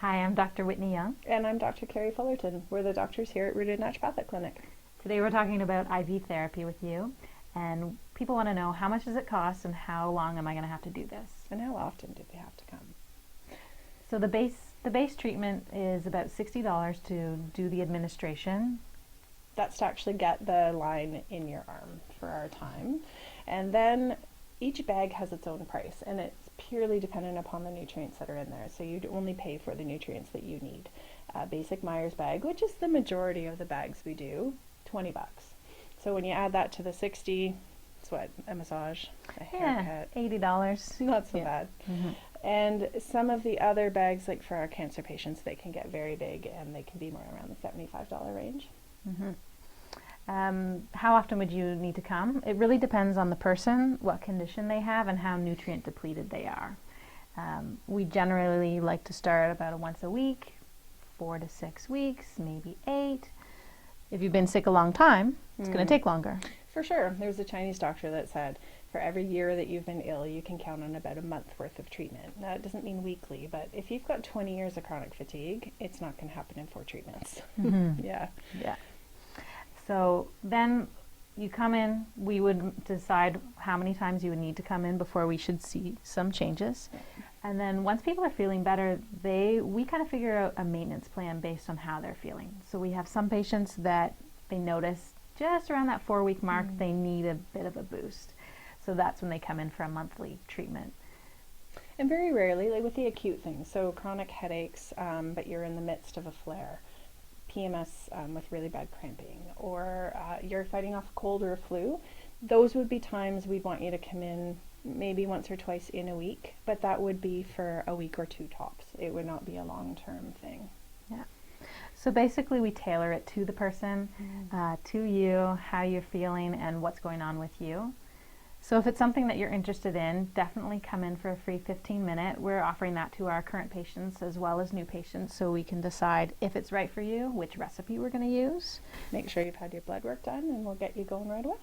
Hi, I'm Dr. Whitney Young. And I'm Dr. Carrie Fullerton. We're the doctors here at Rooted Naturopathic Clinic. Today we're talking about IV therapy with you, and people want to know, how much does it cost and how long am I going to have to do this? And how often do they have to come? So the base treatment is about $60 to do the administration. That's to actually get the line in your arm for our time. And then each bag has its own price, and it's purely dependent upon the nutrients that are in there. So you'd only pay for the nutrients that you need. Basic Myers bag, which is the majority of the bags we do, $20. So when you add that to the 60, it's what, a massage, a haircut. Yeah, $80. Not so bad. Mm-hmm. And some of the other bags, like for our cancer patients, they can get very big and they can be more around the $75 range. Mm-hmm. How often would you need to come? It really depends on the person, what condition they have, and how nutrient depleted they are. We generally like to start about once a week, 4 to 6 weeks, maybe 8. If you've been sick a long time, it's going to take longer. For sure. There's a Chinese doctor that said, for every year that you've been ill, you can count on about a month worth of treatment. Now, it doesn't mean weekly, but if you've got 20 years of chronic fatigue, it's not going to happen in 4 treatments. Mm-hmm. Yeah. So then you come in, we would decide how many times you would need to come in before we should see some changes. And then once people are feeling better, we kind of figure out a maintenance plan based on how they're feeling. So we have some patients that they notice just around that 4-week mark, they need a bit of a boost. So that's when they come in for a monthly treatment. And very rarely, like with the acute things, so chronic headaches, but you're in the midst of a flare, PMS with really bad cramping, or you're fighting off a cold or a flu, those would be times we'd want you to come in maybe once or twice in a week, but that would be for a week or 2 tops. It would not be a long-term thing. Yeah. So basically we tailor it to the person, to you, how you're feeling and what's going on with you. So if it's something that you're interested in, definitely come in for a free 15-minute. We're offering that to our current patients as well as new patients, so we can decide if it's right for you, which recipe we're going to use. Make sure you've had your blood work done and we'll get you going right away.